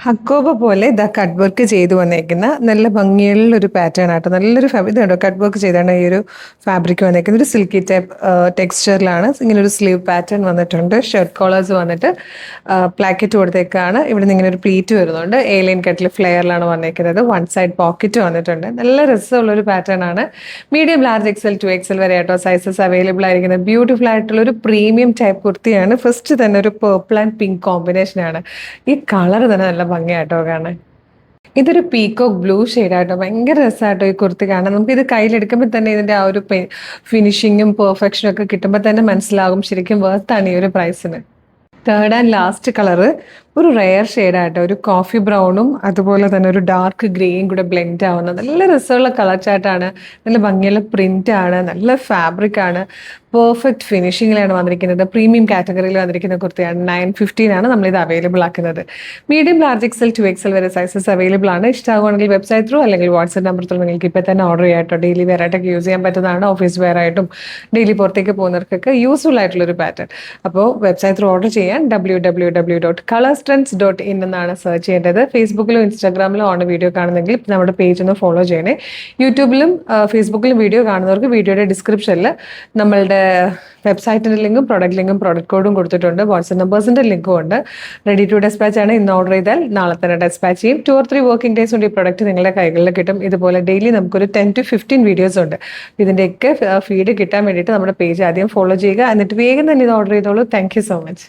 ഹക്കോബ പോലെ ഇതാ cut work ചെയ്ത് വന്നേക്കുന്ന നല്ല ഭംഗിയുള്ള ഒരു പാറ്റേൺ ആട്ടോ. നല്ലൊരു ഇത് കണ്ടോ, കട്ട് വർക്ക് ചെയ്താണ് ഈ ഒരു ഫാബ്രിക് വന്നേക്കുന്നത്. ഒരു സിൽക്കി ടൈപ്പ് ടെക്സ്ചറിലാണ് ഇങ്ങനെ ഒരു സ്ലീവ് പാറ്റേൺ വന്നിട്ടുണ്ട്. ഷർട്ട് കോളേഴ്സ് വന്നിട്ട് പ്ലാക്കറ്റ് കൊടുത്തേക്കാണ്. ഇവിടെ നിന്ന് ഇങ്ങനെ ഒരു പ്ലീറ്റ് വരുന്നുണ്ട്. ഏലിയൻ കട്ടിൽ ഫ്ലെയറിലാണ് വന്നേക്കുന്നത്. വൺ സൈഡ് പോക്കറ്റ് വന്നിട്ടുണ്ട്. നല്ല രസമുള്ള ഒരു പാറ്റേൺ ആണ്. മീഡിയം, ലാർജ്, എക്സൽ, 2XL വരെ ആട്ടോ സൈസസ് അവൈലബിൾ ആയിരിക്കുന്നത്. ബ്യൂട്ടിഫുൾ ആയിട്ടുള്ള ഒരു പ്രീമിയം ടൈപ്പ് കുർത്തിയാണ്. ഫസ്റ്റ് തന്നെ ഒരു പേർപ്പിൾ ആൻഡ് പിങ്ക് കോമ്പിനേഷൻ ആണ്. ഈ കളർ തന്നെ നല്ല ഭംഗിയാട്ടോ കാണാൻ. ഇതൊരു പീകോക്ക് ബ്ലൂ ഷെയ്ഡാട്ടോ. ഭയങ്കര രസമായിട്ടോ ഈ കുർത്തി കാണാൻ. നമുക്ക് ഇത് കയ്യിലെടുക്കുമ്പോൾ തന്നെ ഇതിന്റെ ആ ഒരു ഫിനിഷിങ്ങും പെർഫെക്ഷനും ഒക്കെ കിട്ടുമ്പോൾ തന്നെ മനസ്സിലാകും ശരിക്കും വേർത്താണ് ഈ ഒരു പ്രൈസിന്. തേർഡ് ആൻഡ് ലാസ്റ്റ് കളറ് ഒരു റെയർ ഷെയ്ഡായിട്ട് ഒരു കോഫി ബ്രൗണും അതുപോലെ തന്നെ ഒരു ഡാർക്ക് ഗ്രേയും കൂടെ ബ്ലെൻഡ് ആവുന്ന നല്ല രസമുള്ള കളർ ചാർട്ടാണ്. നല്ല ഭംഗിയുള്ള പ്രിന്റ് ആണ്, നല്ല ഫാബ്രിക് ആണ്, പെർഫെക്റ്റ് ഫിനിഷിങ്ങിലാണ് വന്നിരിക്കുന്നത്. പ്രീമിയം കാറ്റഗറിയിൽ വന്നിരിക്കുന്ന കുർത്തിയാണ്. 915 ആണ് നമ്മളിത് അവൈലബിൾ ആക്കുന്നത്. മീഡിയം, ലാർജ്, എക്സൽ, 2XL വരെ സൈസസ് അവൈലബിൾ ആണ്. ഇഷ്ടമാകുവാണെങ്കിൽ വെബ്സൈറ്റ് ത്രൂ അല്ലെങ്കിൽ വാട്സ്ആപ്പ് നമ്പർ ത്രൂ നിങ്ങൾക്ക് ഇപ്പോൾ തന്നെ ഓർഡർ ചെയ്യാട്ടോ. ഡെയിലി വെയർ ആയിട്ടൊക്കെ യൂസ് ചെയ്യാൻ പറ്റുന്നതാണ്. ഓഫീസ് വെയർ ആയിട്ടും ഡെയിലി പുറത്തേക്ക് പോകുന്നവർക്കൊക്കെ യൂസ്ഫുൾ ആയിട്ടുള്ളൊരു പാറ്റേൺ. അപ്പോൾ വെബ്സൈറ്റ് ത്രൂ ഓർഡർ ചെയ്യാൻ www.colorstrends.in എന്നാണ് സെർച്ച് ചെയ്യേണ്ടത്. ഫേസ്ബുക്കിലും ഇൻസ്റ്റാഗ്രാമിലും ആണ് വീഡിയോ കാണുന്നെങ്കിൽ നമ്മുടെ പേജ് ഒന്ന് ഫോളോ ചെയ്യണേ. യൂട്യൂബിലും ഫേസ്ബുക്കിലും വീഡിയോ കാണുന്നവർക്ക് വീഡിയോയുടെ ഡിസ്ക്രിപ്ഷനിൽ നമ്മളുടെ വെബ്സൈറ്റിൻ്റെ ലിങ്കും പ്രൊഡക്റ്റ് കോഡും കൊടുത്തിട്ടുണ്ട്. വാട്സ്ആപ്പ് നമ്പേഴ്സിൻ്റെ ലിങ്കും ഉണ്ട്. റെഡി ടു ഡെസ്പാച്ച് ആണ്. ഇന്ന് ഓർഡർ ചെയ്താൽ നാളെ തന്നെ ഡെസ്പാച്ച് ചെയ്യും. 2 or 3 വർക്കിംഗ് ഡേയ്സ് കൊണ്ട് ഈ പ്രൊഡക്റ്റ് നിങ്ങളുടെ കൈകളിൽ കിട്ടും. ഇതുപോലെ ഡെയിലി നമുക്കൊരു 10 to 15 വീഡിയോസ് ഉണ്ട്. ഇതിൻ്റെയൊക്കെ ഫീഡ് കിട്ടാൻ വേണ്ടിയിട്ട് നമ്മുടെ പേജ് ആദ്യം ഫോളോ ചെയ്യുക. എന്നിട്ട് വേഗം തന്നെ ഇത് ഓർഡർ ചെയ്തോളൂ. Thank you so much.